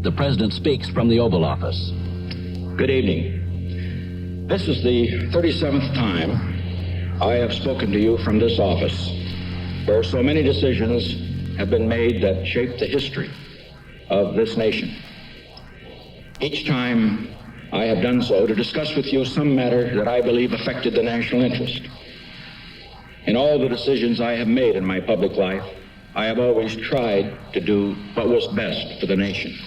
The President speaks from the Oval Office. Good evening. This is the 37th time I have spoken to you from this office, where so many decisions have been made that shape the history of this nation. Each time I have done so to discuss with you some matter that I believe affected the national interest. In all the decisions I have made in my public life, I have always tried to do what was best for the nation.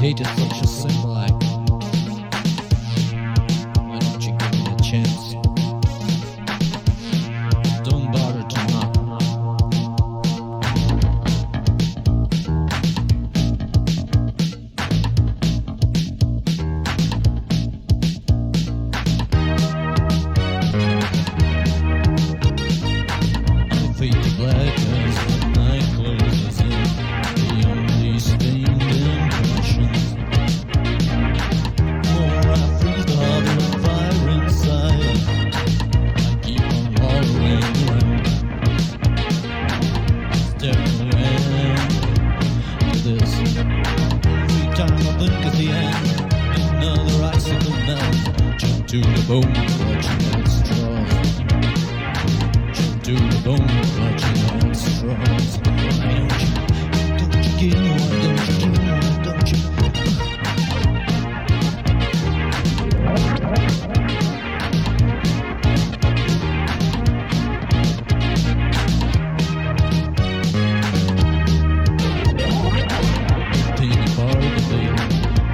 hate is such a sin, like, why don't you give me a chance? Don't bother to knock. I fade to black as the night closes in, the only stained impressions. More I freeze the hotter fire inside, I keep on wallowing around, staring to this. Every time I blink at the end, another icicle melts. Jump to the bone, clutching at straws. Jump to the bone, clutching at straws. Why don't you give me, why don't you give me, why don't you? Taking apart the veil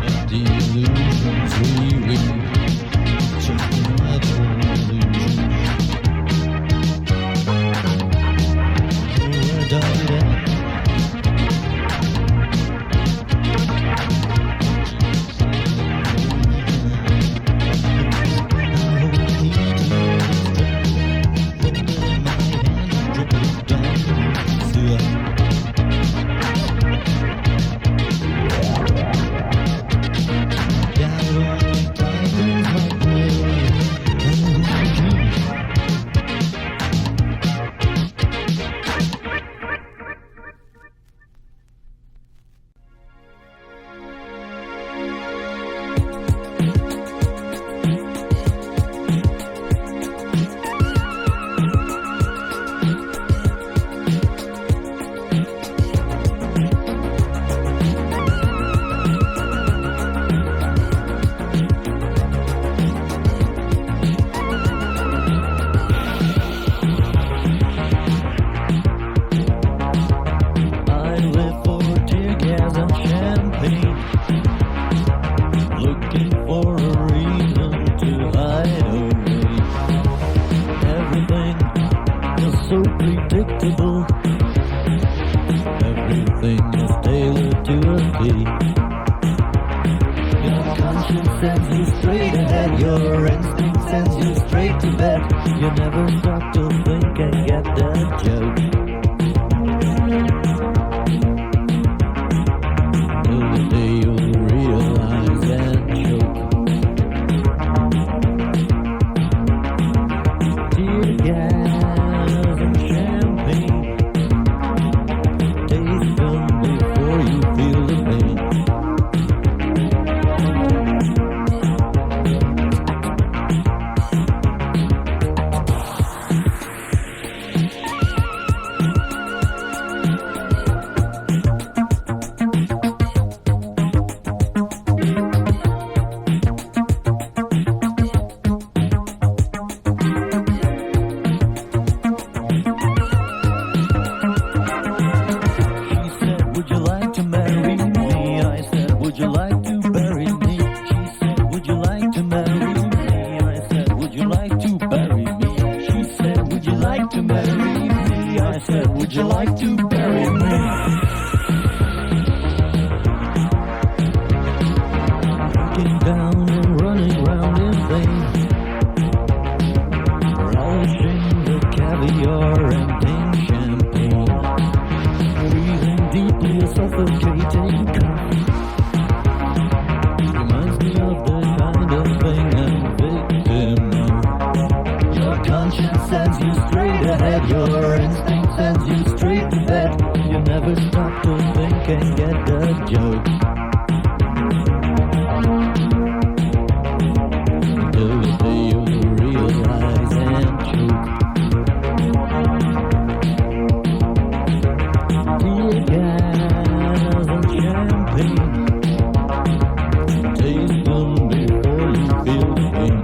of the illusions we weave, just another illusion. Where died it? I live for tear gas and champagne, looking for a reason to hide away. Everything is so predictable, everything is tailored to a T. Your conscience sends you straight ahead, your instinct sends you straight to bed. You never stop to think and get that joke. Till the day you'll realize and choke. Tear gas and champagne, taste them before you feel the pain. She said, would you like to marry me? I said, would you like to bury me? She said, would you like to marry me? I said, would you like to bury me? She said, would you like to marry me? I said, would you like to bury me? Breaking down and running round in vain, relishing the caviar and pink champagne, breathing deeply a suffocating cough. Reminds me of the kind of thing I'm victim of. Your conscience sends you straight ahead, your instinct sends you straight to bed. You never stop to think and get the joke. Till the day you'll realize and choke. Tear gas and champagne, taste them before you feel the pain.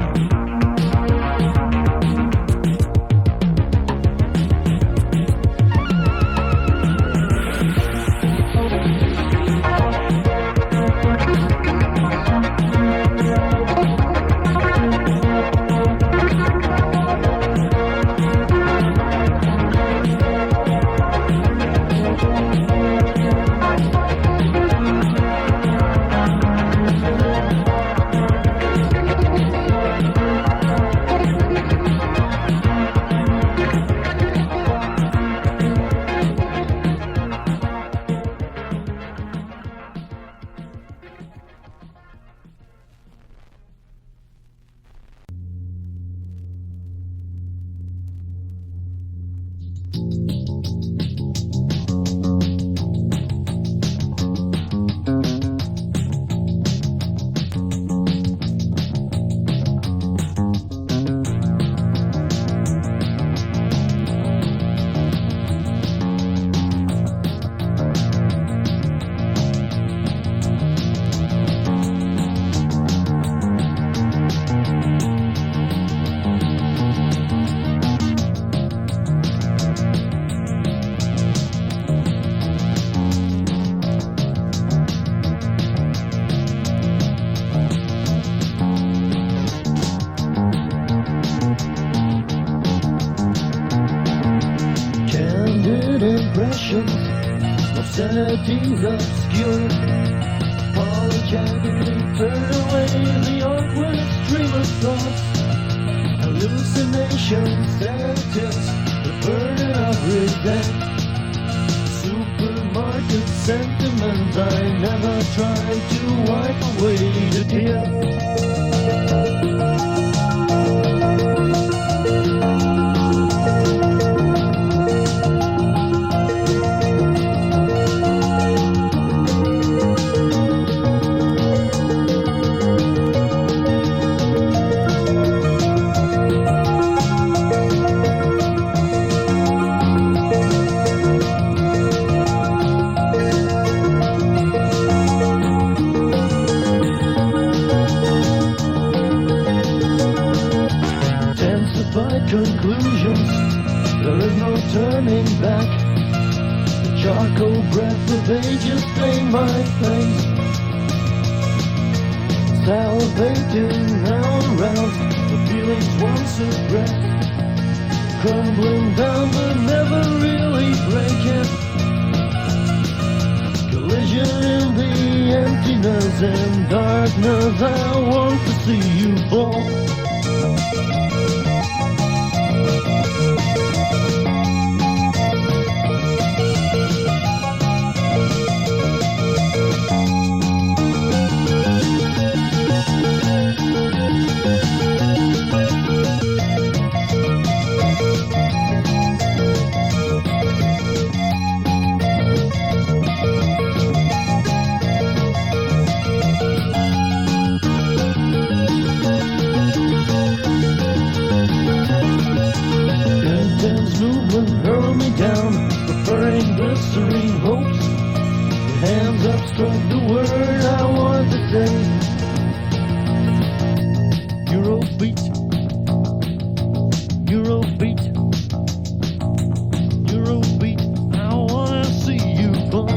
vivid impressions, obscenities obscure. Apologetically turn away the awkward stream of thoughts. Hallucinations, sedatives, the burden of regret. Supermarket sentiment I never tried to wipe away the tear. Conclusions, there is no turning back. The charcoal breath of ages stain my face. Salivating round, round, the feelings once suppressed, crumbling down but never really breaking. Collision in the emptiness and darkness, I want to see you fall. Hurl me down, preferring blistering hopes. Your hands obstruct the word I want to say. Eurobeat, Eurobeat, Eurobeat, I wanna see you fall.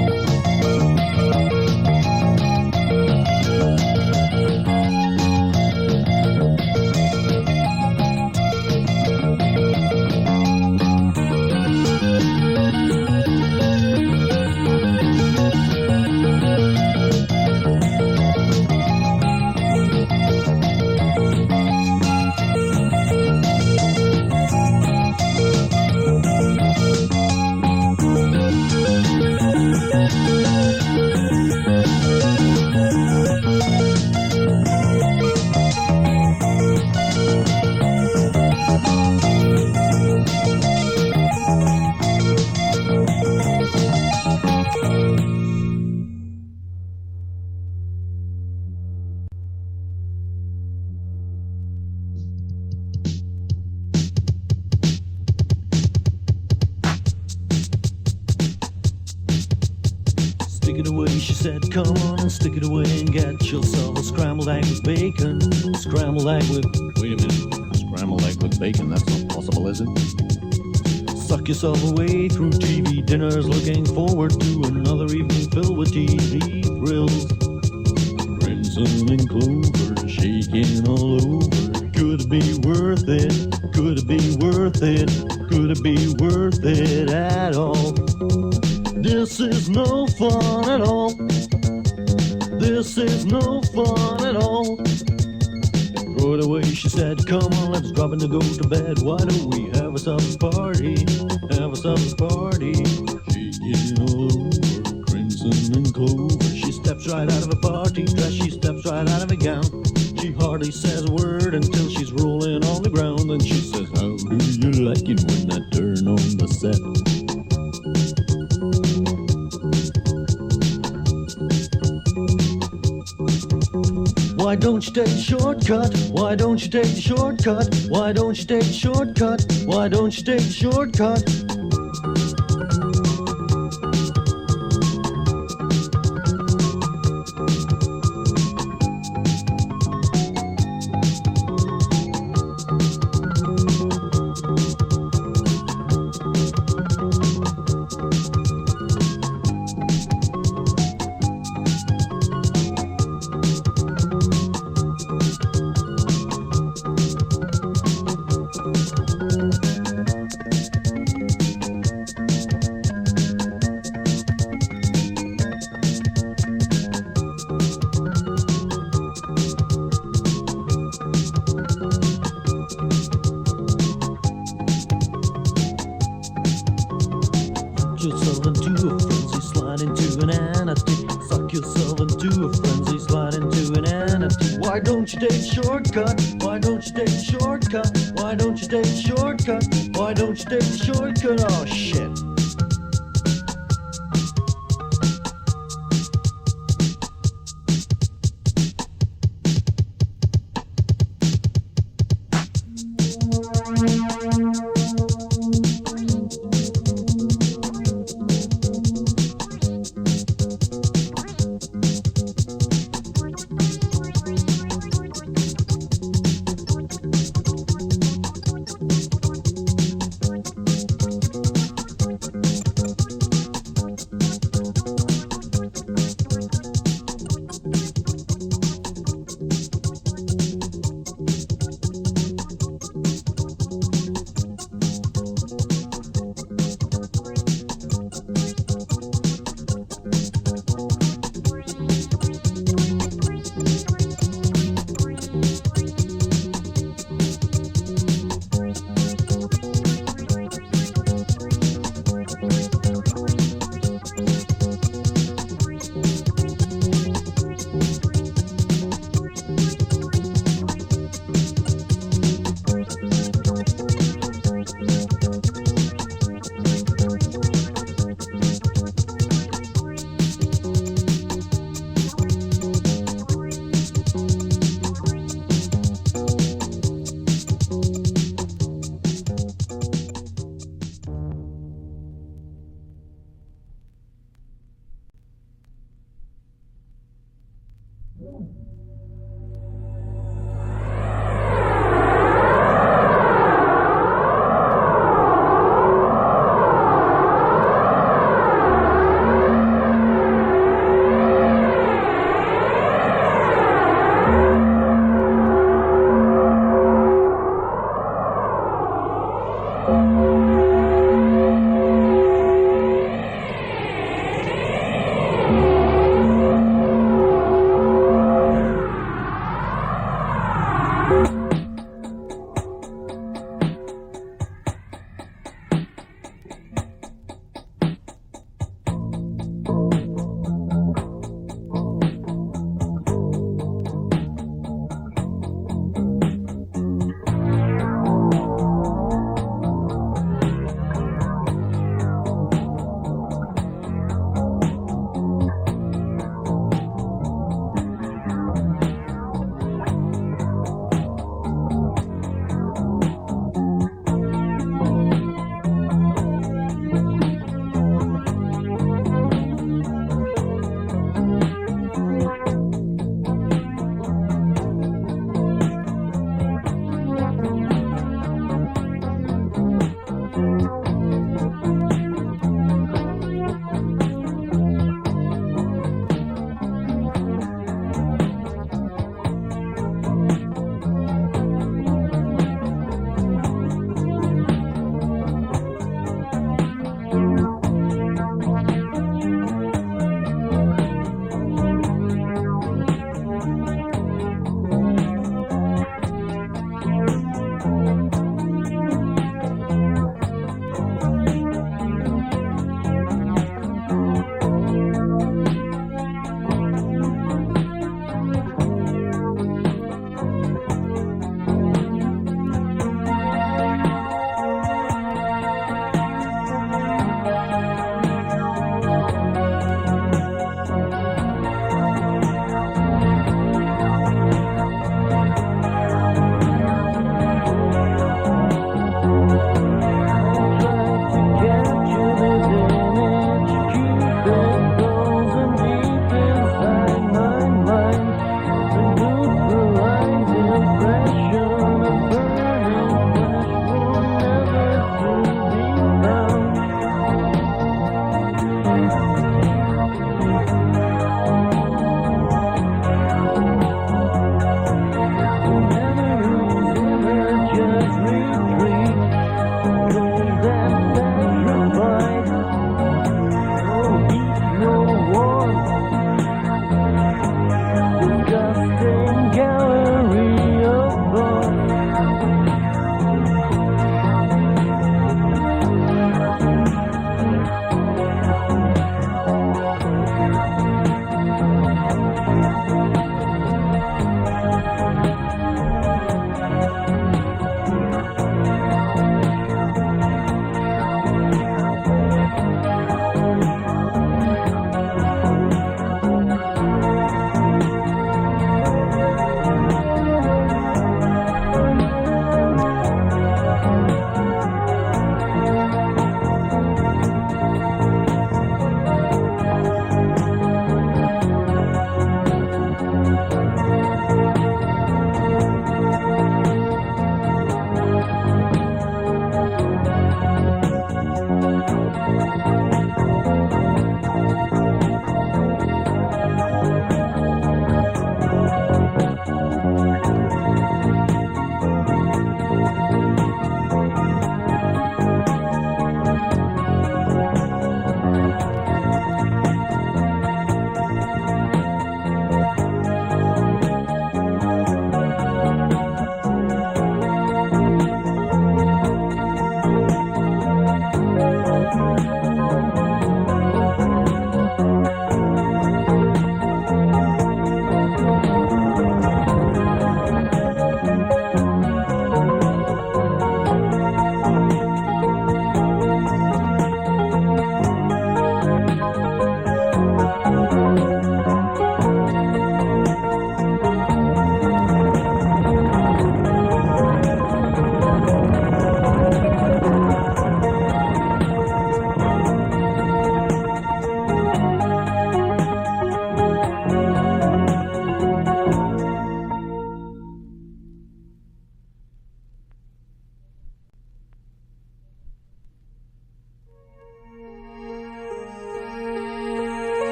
Stick it away, she said, come on and stick it away and get yourself a scrambled egg with bacon. Scrambled egg with... Wait a minute. Scrambled egg with bacon? That's not possible, is it? Suck yourself away through TV dinners, looking forward to another evening filled with TV thrills. Crimson and clover, shaking all over. Could it be worth it? Could it be worth it? Could it be worth it at all? This is no fun at all. This is no fun at all. Throw it away, she said, come on, let's drop in and go to bed. Why don't we have ourselves a party? Have ourselves a party. Shaking all over, crimson and clover. She steps right out of a party dress, she steps right out of a gown. She hardly says a word until she's rolling on the ground. Then she says, how do you like it when I turn on the set? Why don't you take the shortcut? Why don't you take the shortcut? Why don't you take the shortcut? Why don't you take the shortcut? Get yourself into a frenzy, slide into an anarchy. Suck yourself into a frenzy, slide into an anarchy. Why don't you take a shortcut? Why don't you take a shortcut? Why don't you take a shortcut? Why don't you take a shortcut? Oh shit.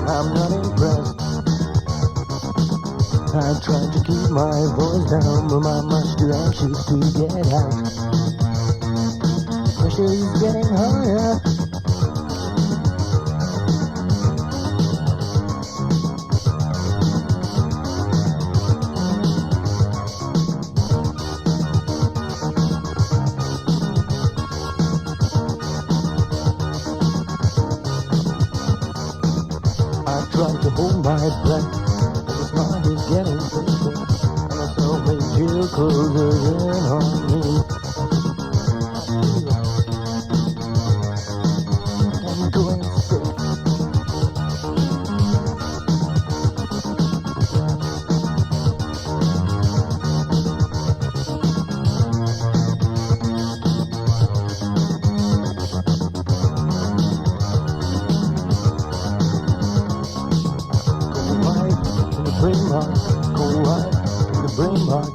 I'm not impressed. I tried to keep my voice down, but I'm much too anxious to get out. Pressure is getting higher. I tried to hold my breath, but the smile is getting thicker, and I saw makes you closer in on me. I'm going sick. Brain box, go right in the brain box.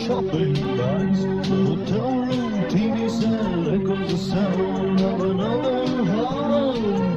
shopping bags, hotel room, TV set, echoes the sound of another holiday.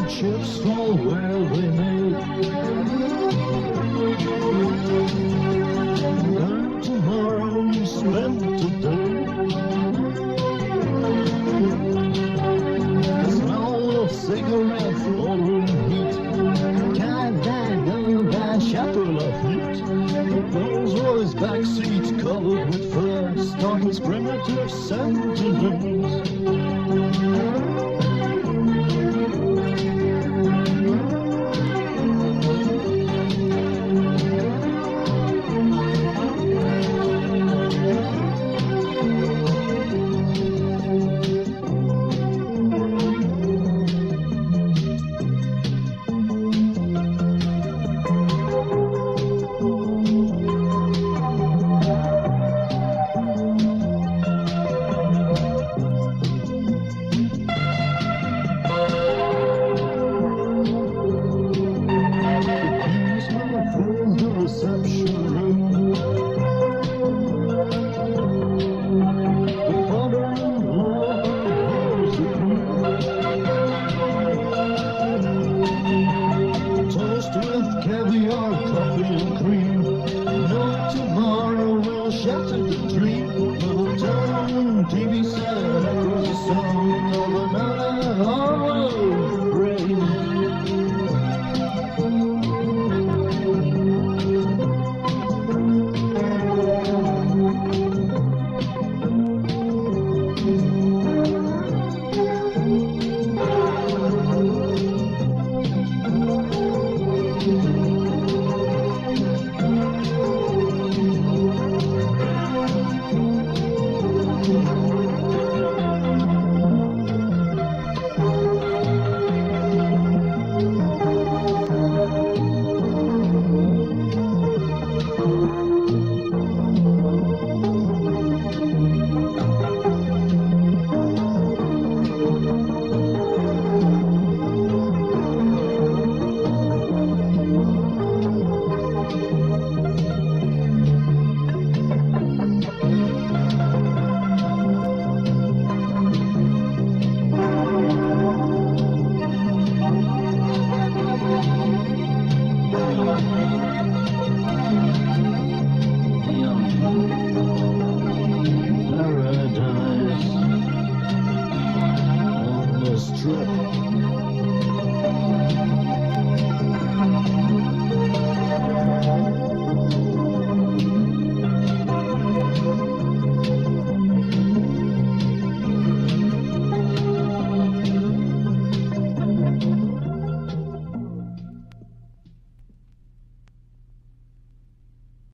Chips fall where they may. Learn tomorrow, you spend today. The smell of cigarettes over heat. Can't know that chapeau of heat. Rolls Royce backseat covered with fur. Startled primitive sentinels.